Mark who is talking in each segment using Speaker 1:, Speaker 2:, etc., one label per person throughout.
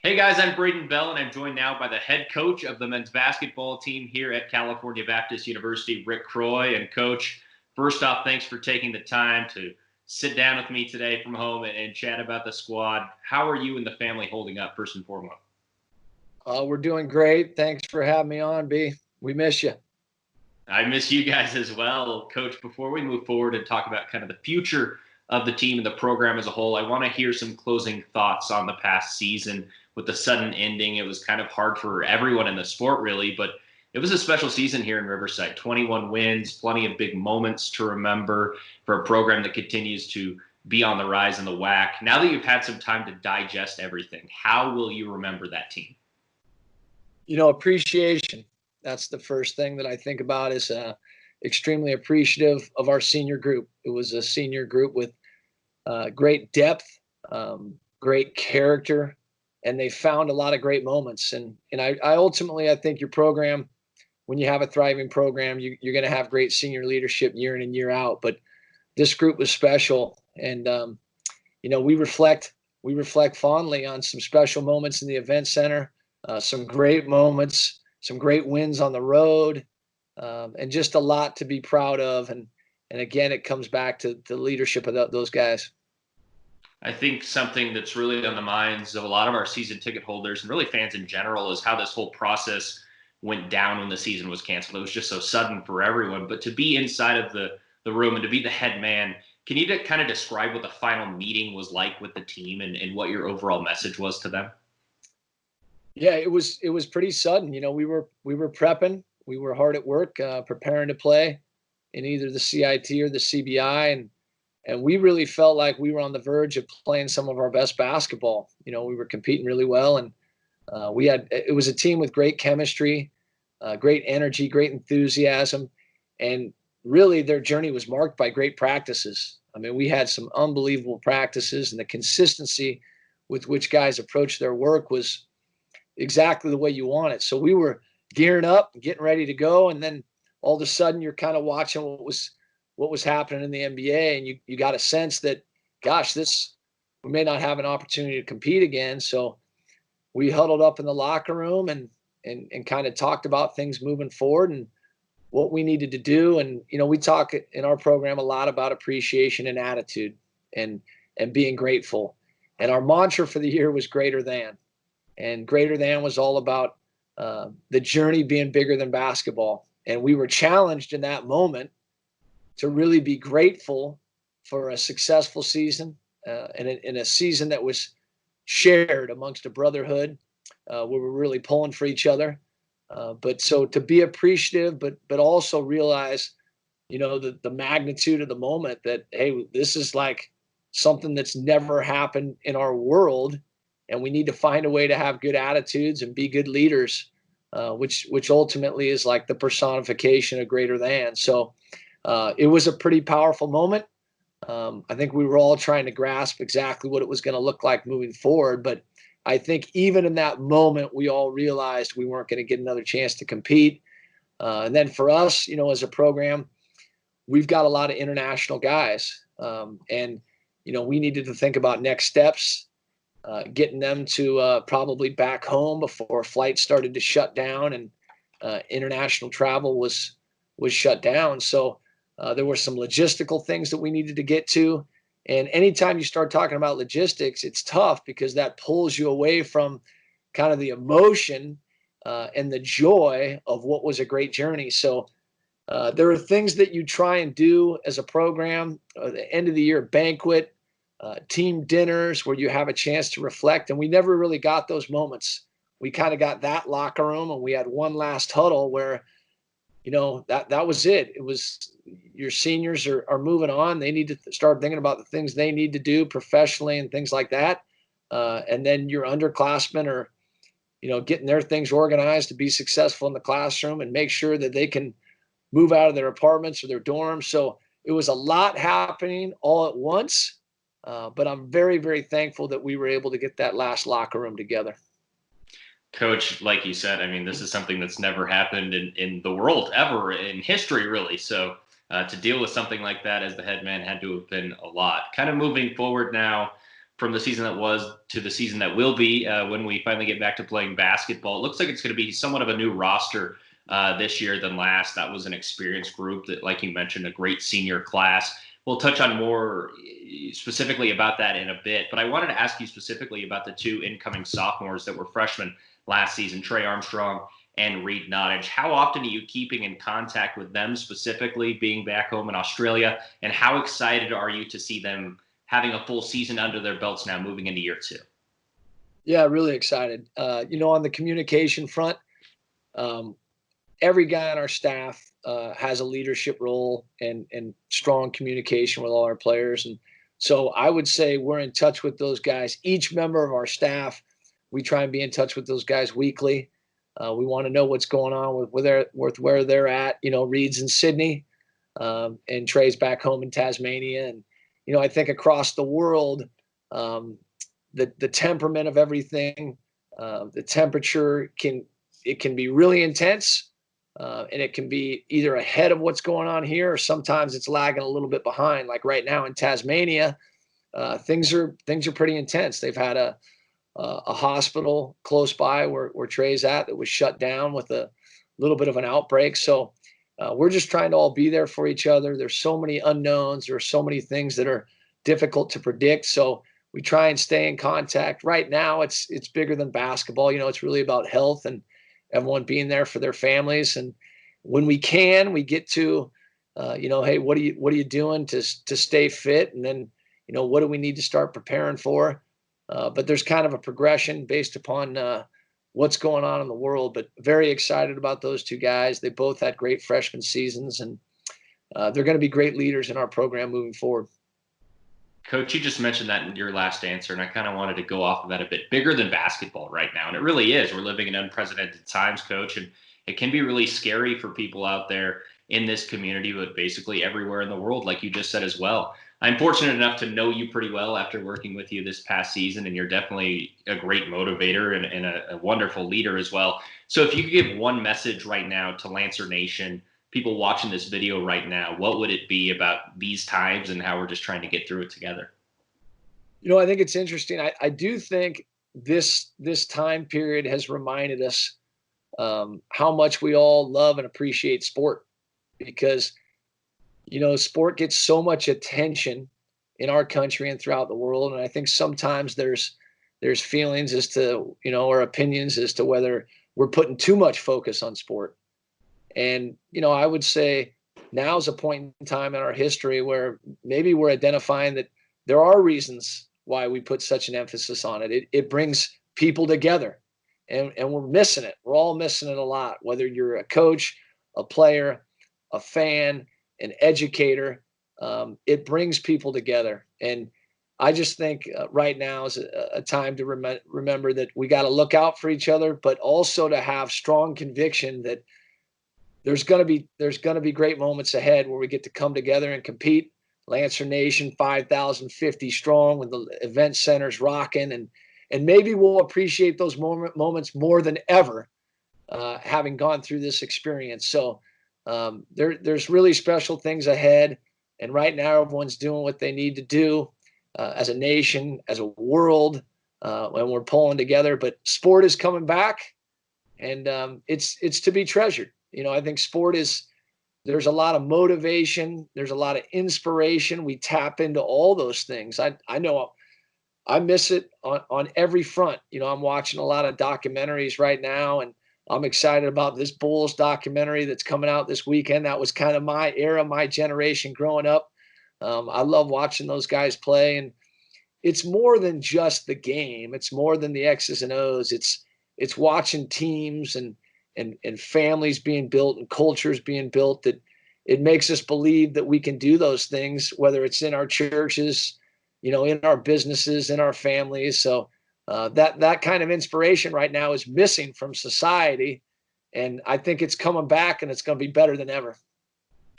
Speaker 1: Hey guys, I'm Braden Bell, and I'm joined now by the head coach of the men's basketball team here at California Baptist University, Rick Croy. And coach, first off, thanks for taking the time to sit down with me today from home and chat about the squad. How are you and the family holding up, first and foremost?
Speaker 2: We're doing great. Thanks for having me on, B. We miss you.
Speaker 1: I miss you guys as well. Coach, before we move forward and talk about kind of the future of the team and the program as a whole, I want to hear some closing thoughts on the past season. With the sudden ending, it was kind of hard for everyone in the sport, really, but it was a special season here in Riverside. 21 wins, plenty of big moments to remember for a program that continues to be on the rise in the WAC. Now that you've had some time to digest everything, how will you remember that team?
Speaker 2: Appreciation. That's the first thing that I think about is extremely appreciative of our senior group. It was a senior group with great depth, great character, and they found a lot of great moments. And I ultimately, I think your program, when you have a thriving program, you're going to have great senior leadership year in and year out. But this group was special, and we reflect fondly on some special moments in the event center, some great moments, some great wins on the road, and just a lot to be proud of. And again, it comes back to the leadership of those guys.
Speaker 1: I think something that's really on the minds of a lot of our season ticket holders and really fans in general is how this whole process went down when the season was canceled. It was just so sudden for everyone. But to be inside of the room and to be the head man, can you kind of describe what the final meeting was like with the team and what your overall message was to them?
Speaker 2: Yeah, it was pretty sudden. We were prepping, we were hard at work, preparing to play in either the CIT or the CBI, and we really felt like we were on the verge of playing some of our best basketball. We were competing really well, and it was a team with great chemistry, great energy, great enthusiasm, and really their journey was marked by great practices. I mean, we had some unbelievable practices, and the consistency with which guys approached their work was exactly the way you want it. So we were gearing up, getting ready to go, and then all of a sudden you're kind of watching what was happening in the NBA, and you got a sense that, gosh, this we may not have an opportunity to compete again. So we huddled up in the locker room and kind of talked about things moving forward and what we needed to do. And we talk in our program a lot about appreciation and attitude and being grateful. And our mantra for the year was greater than. And greater than was all about the journey being bigger than basketball. And we were challenged in that moment to really be grateful for a successful season and in a season that was shared amongst a brotherhood where we're really pulling for each other. But so to be appreciative, but also realize, the magnitude of the moment that, hey, this is like something that's never happened in our world, and we need to find a way to have good attitudes and be good leaders, which ultimately is like the personification of greater than. So it was a pretty powerful moment. I think we were all trying to grasp exactly what it was going to look like moving forward. But I think even in that moment, we all realized we weren't going to get another chance to compete. And then for us, as a program, we've got a lot of international guys. And we needed to think about next steps, getting them to probably back home before flights started to shut down and international travel was shut down. So there were some logistical things that we needed to get to. And anytime you start talking about logistics, it's tough because that pulls you away from kind of the emotion and the joy of what was a great journey. So there are things that you try and do as a program, the end of the year banquet, team dinners where you have a chance to reflect. And we never really got those moments. We kind of got that locker room and we had one last huddle where, that was it. It was your seniors are moving on. They need to start thinking about the things they need to do professionally and things like that. And then your underclassmen are, getting their things organized to be successful in the classroom and make sure that they can move out of their apartments or their dorms. So it was a lot happening all at once. But I'm very, very thankful that we were able to get that last locker room together.
Speaker 1: Coach, like you said, I mean, this is something that's never happened in the world ever in history, really. So to deal with something like that as the head man had to have been a lot. Kind of moving forward now, from the season that was to the season that will be when we finally get back to playing basketball. It looks like it's going to be somewhat of a new roster this year than last. That was an experienced group that, like you mentioned, a great senior class. We'll touch on more specifically about that in a bit, but I wanted to ask you specifically about the two incoming sophomores that were freshmen last season, Trey Armstrong and Reed Nottage. How often are you keeping in contact with them specifically, being back home in Australia, and how excited are you to see them having a full season under their belts now moving into year two?
Speaker 2: Yeah, really excited. On the communication front, every guy on our staff has a leadership role and strong communication with all our players. And so I would say we're in touch with those guys. Each member of our staff, we try and be in touch with those guys weekly. We want to know what's going on with where they're at. Reed's in Sydney, and Trey's back home in Tasmania. And, I think across the world, the temperament of everything, the temperature can be really intense. And it can be either ahead of what's going on here, or sometimes it's lagging a little bit behind. Like right now in Tasmania, things are pretty intense. They've had a hospital close by where Trey's at that was shut down with a little bit of an outbreak. So we're just trying to all be there for each other. There's so many unknowns. There are so many things that are difficult to predict. So we try and stay in contact. Right now, it's bigger than basketball. It's really about health and everyone being there for their families. And when we can, we get to, hey, what are you doing to stay fit? And then, what do we need to start preparing for? But there's kind of a progression based upon what's going on in the world. But very excited about those two guys. They both had great freshman seasons, and they're going to be great leaders in our program moving forward.
Speaker 1: Coach, you just mentioned that in your last answer, and I kind of wanted to go off of that a bit. Bigger than basketball right now, and it really is. We're living in unprecedented times, Coach, and it can be really scary for people out there in this community, but basically everywhere in the world, like you just said as well. I'm fortunate enough to know you pretty well after working with you this past season, and you're definitely a great motivator and a wonderful leader as well. So if you could give one message right now to Lancer Nation, people watching this video right now, what would it be about these times and how we're just trying to get through it together?
Speaker 2: I think it's interesting. I do think this time period has reminded us how much we all love and appreciate sport, because sport gets so much attention in our country and throughout the world. And I think sometimes there's feelings as to, or opinions as to whether we're putting too much focus on sport. And, I would say now's a point in time in our history where maybe we're identifying that there are reasons why we put such an emphasis on it. It brings people together, and we're missing it. We're all missing it a lot, whether you're a coach, a player, a fan, an educator. It brings people together. And I just think right now is a time to remember that we got to look out for each other, but also to have strong conviction that there's going to be great moments ahead where we get to come together and compete. Lancer Nation, 5,050 strong, with the event centers rocking, and maybe we'll appreciate those moments more than ever, having gone through this experience. So there's really special things ahead, and right now everyone's doing what they need to do as a nation, as a world, and we're pulling together. But sport is coming back, and it's to be treasured. I think sport there's a lot of motivation. There's a lot of inspiration. We tap into all those things. I know I miss it on every front. I'm watching a lot of documentaries right now, and I'm excited about this Bulls documentary that's coming out this weekend. That was kind of my era, my generation growing up. I love watching those guys play, and it's more than just the game. It's more than the X's and O's. It's watching teams and families being built and cultures being built, that it makes us believe that we can do those things, whether it's in our churches, in our businesses, in our families. So that kind of inspiration right now is missing from society. And I think it's coming back, and it's going to be better than ever.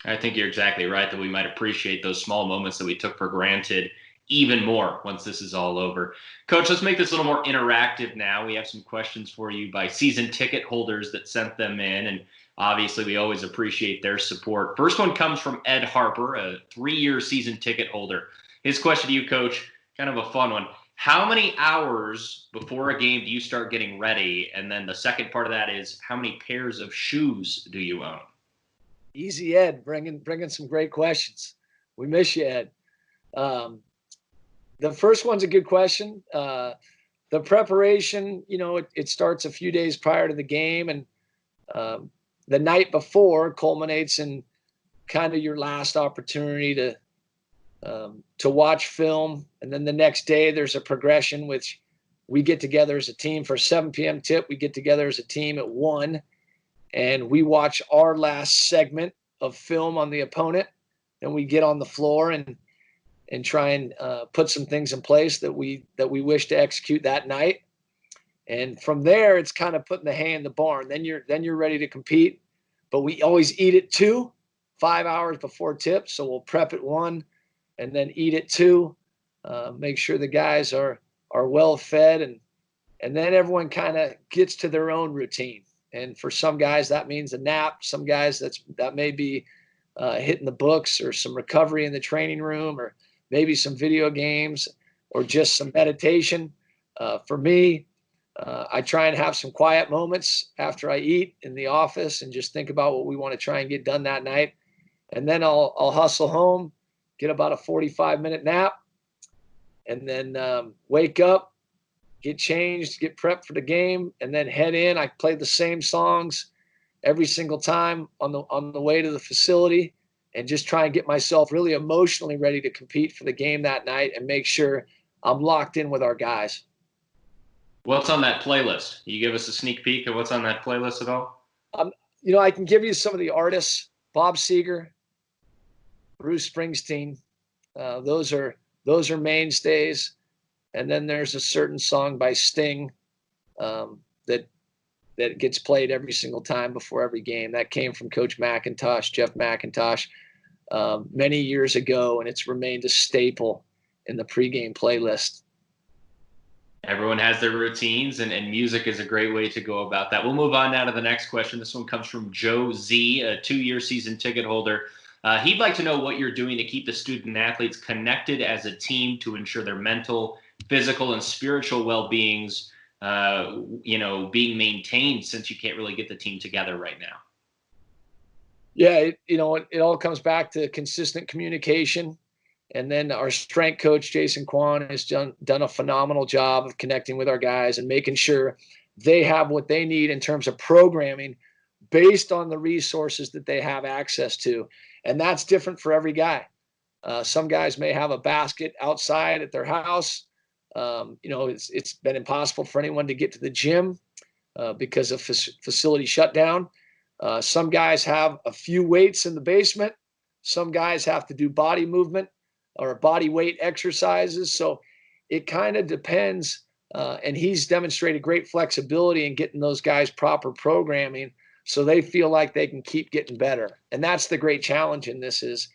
Speaker 1: I think you're exactly right that we might appreciate those small moments that we took for granted even more once this is all over. Coach, let's make this a little more interactive now. We have some questions for you by season ticket holders that sent them in, and obviously we always appreciate their support. First one comes from Ed Harper, a 3-year season ticket holder. His question to you, Coach, kind of a fun one. How many hours before a game do you start getting ready? And then the second part of that is, how many pairs of shoes do you own?
Speaker 2: Easy, Ed, bringing some great questions. We miss you, Ed. Um, the first one's a good question. The preparation, it starts a few days prior to the game, and the night before culminates in kind of your last opportunity to watch film. And then the next day there's a progression, which we get together as a team for 7 p.m. tip. We get together as a team at 1, and we watch our last segment of film on the opponent. Then we get on the floor and try and put some things in place that we wish to execute that night. And from there, it's kind of putting the hay in the barn. Then you're ready to compete. But we always eat at 2, 5 hours before tip. So we'll prep at 1 and then eat at 2. Make sure the guys are well fed, and then everyone kind of gets to their own routine. And for some guys, that means a nap. Some guys that may be hitting the books, or some recovery in the training room, or maybe some video games, or just some meditation. For me, I try and have some quiet moments after I eat in the office and just think about what we want to try and get done that night. And then I'll hustle home, get about a 45-minute nap, and then wake up, get changed, get prepped for the game, and then head in. I play the same songs every single time on the way to the facility, and just try and get myself really emotionally ready to compete for the game that night and make sure I'm locked in with our guys.
Speaker 1: What's on that playlist? Can you give us a sneak peek of what's on that playlist at all?
Speaker 2: I can give you some of the artists: Bob Seger, Bruce Springsteen. Those are mainstays. And then there's a certain song by Sting that gets played every single time before every game. That came from Coach McIntosh, Jeff McIntosh, many years ago, and it's remained a staple in the pregame playlist.
Speaker 1: Everyone has their routines, and music is a great way to go about that. We'll move on now to the next question. This one comes from Joe Z, a 2-year season ticket holder. He'd like to know what you're doing to keep the student athletes connected as a team to ensure their mental, physical, and spiritual well-beings, being maintained, since you can't really get the team together right now.
Speaker 2: Yeah, it all comes back to consistent communication. And then our strength coach, Jason Kwan, has done a phenomenal job of connecting with our guys and making sure they have what they need in terms of programming based on the resources that they have access to. And that's different for every guy. Some guys may have a basket outside at their house. It's been impossible for anyone to get to the gym because of facility shutdown. Some guys have a few weights in the basement. Some guys have to do body movement or body weight exercises. So it kind of depends. And he's demonstrated great flexibility in getting those guys proper programming so they feel like they can keep getting better. And that's the great challenge in this, is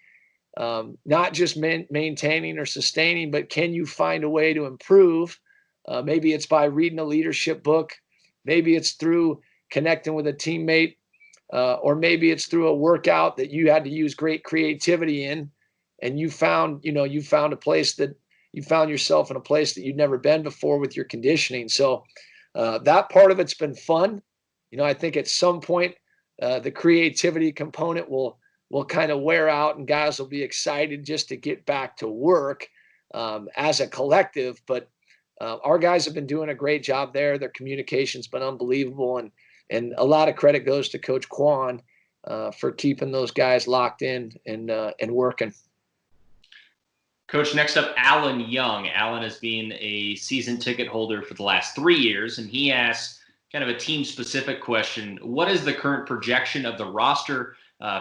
Speaker 2: not just maintaining or sustaining, but can you find a way to improve? Maybe it's by reading a leadership book. Maybe it's through connecting with a teammate, or maybe it's through a workout that you had to use great creativity in, and you found a place that you found yourself in a place that you'd never been before with your conditioning. So that part of it's been fun. I think at some point the creativity component will kind of wear out, and guys will be excited just to get back to work as a collective. But our guys have been doing a great job there. Their communication's been unbelievable, and a lot of credit goes to Coach Kwan for keeping those guys locked in and working.
Speaker 1: Coach, next up, Alan Young. Alan has been a season ticket holder for the last 3 years, and he asks kind of a team-specific question. What is the current projection of the roster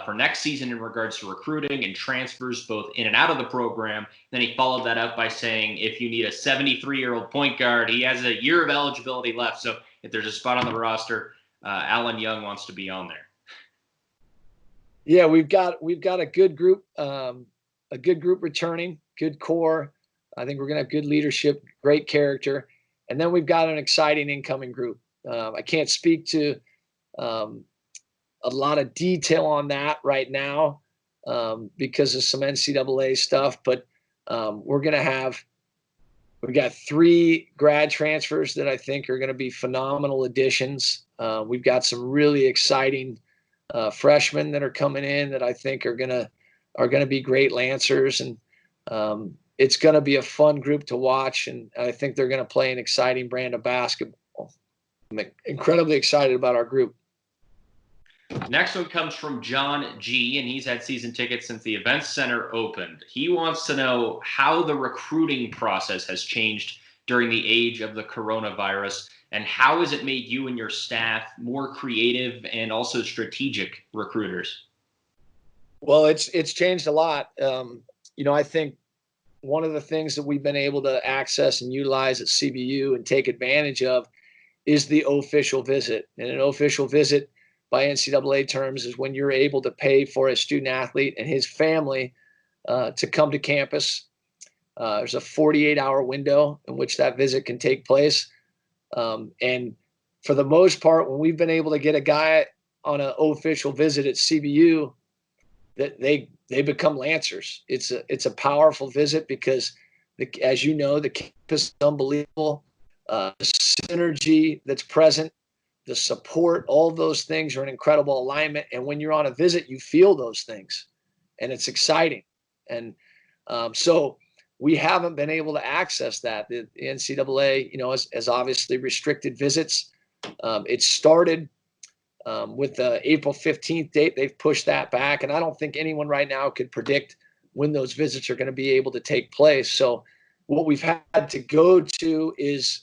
Speaker 1: for next season in regards to recruiting and transfers, both in and out of the program? Then he followed that up by saying, if you need a 73-year-old point guard, he has a year of eligibility left. So if there's a spot on the roster, Alan Young wants to be on there.
Speaker 2: Yeah, we've got a good group returning, good core. I think we're going to have good leadership, great character. And then we've got an exciting incoming group. I can't speak to a lot of detail on that right now because of some NCAA stuff, but we're going to have We got 3 grad transfers that I think are going to be phenomenal additions. We've got some really exciting freshmen that are coming in that I think are gonna be great Lancers, and it's going to be a fun group to watch. And I think they're going to play an exciting brand of basketball. I'm incredibly excited about our group.
Speaker 1: Next one comes from John G, and he's had season tickets since the Events Center opened. He wants to know how the recruiting process has changed during the age of the coronavirus, and how has it made you and your staff more creative and also strategic recruiters?
Speaker 2: Well, it's changed a lot. I think one of the things that we've been able to access and utilize at CBU and take advantage of is the official visit. And an official visit by NCAA terms is when you're able to pay for a student athlete and his family to come to campus. There's a 48-hour window in which that visit can take place. And for the most part, when we've been able to get a guy on an official visit at CBU, that they become Lancers. It's a powerful visit because, as you know, the campus is unbelievable. The synergy that's present, the support, all of those things are an incredible alignment. And when you're on a visit, you feel those things, and it's exciting. And so we haven't been able to access that. The NCAA, has obviously restricted visits. It started with the April 15th date. They've pushed that back, and I don't think anyone right now could predict when those visits are going to be able to take place. So what we've had to go to is,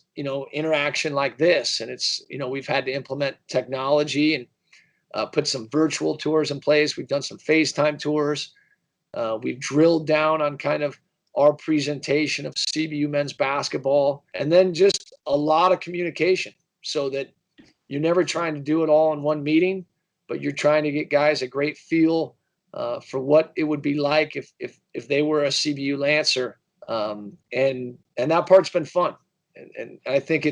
Speaker 2: interaction like this. And it's, we've had to implement technology and put some virtual tours in place. We've done some FaceTime tours. We've drilled down on kind of our presentation of CBU men's basketball, and then just a lot of communication so that you're never trying to do it all in one meeting, but you're trying to get guys a great feel for what it would be like if they were a CBU Lancer. And that part's been fun. And I think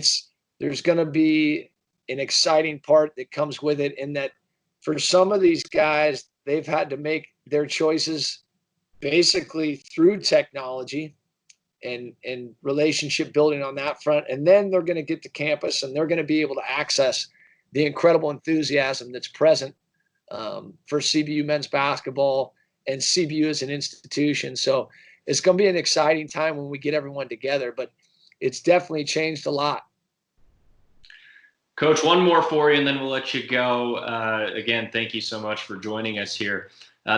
Speaker 2: there's going to be an exciting part that comes with it, in that for some of these guys, they've had to make their choices basically through technology and relationship building on that front. And then they're going to get to campus and they're going to be able to access the incredible enthusiasm that's present for CBU men's basketball and CBU as an institution. So it's going to be an exciting time when we get everyone together, but it's definitely changed a lot.
Speaker 1: Coach, one more for you, and then we'll let you go. Again, thank you so much for joining us here.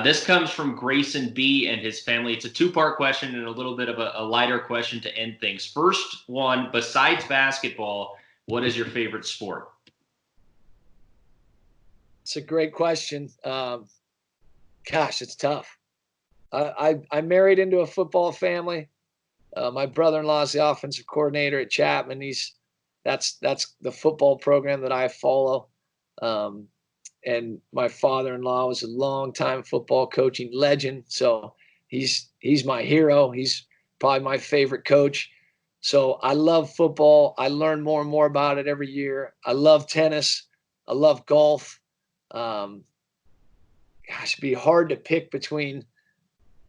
Speaker 1: This comes from Grayson B. and his family. It's a 2-part question and a little bit of a lighter question to end things. First one, besides basketball, what is your favorite sport?
Speaker 2: It's a great question. Gosh, it's tough. I married into a football family. My brother-in-law is the offensive coordinator at Chapman. That's the football program that I follow. And my father-in-law was a longtime football coaching legend. So he's my hero. He's probably my favorite coach. So I love football. I learn more and more about it every year. I love tennis. I love golf. Gosh, it'd be hard to pick between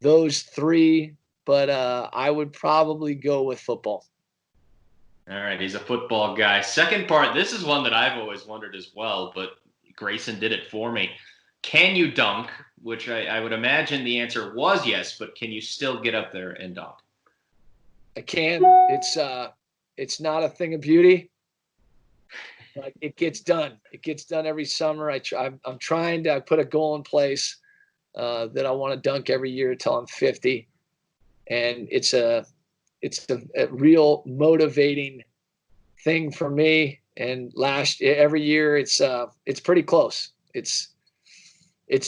Speaker 2: those 3, but I would probably go with football.
Speaker 1: All right, he's a football guy. Second part, this is one that I've always wondered as well, but Grayson did it for me. Can you dunk? Which I would imagine the answer was yes, but can you still get up there and dunk?
Speaker 2: I can. It's not a thing of beauty, but it gets done. It gets done every summer. I'm trying to put a goal in place that I want to dunk every year till I'm 50, and it's a real motivating thing for me. And every year it's pretty close. It's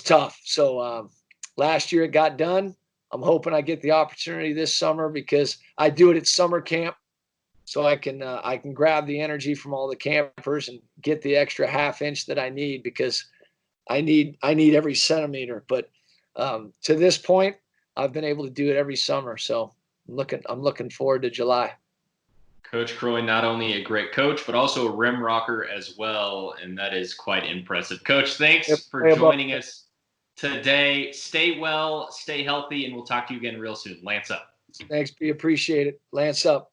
Speaker 2: tough. So last year it got done. I'm hoping I get the opportunity this summer because I do it at summer camp, so I can grab the energy from all the campers and get the extra half inch that I need, because I need every centimeter. But to this point, I've been able to do it every summer. So I'm looking forward to July.
Speaker 1: Coach Croy, not only a great coach, but also a rim rocker as well, and that is quite impressive. Coach, thanks for joining us today. Stay well, stay healthy, and we'll talk to you again real soon. Lance up.
Speaker 2: Thanks, B. Appreciate it. Lance up.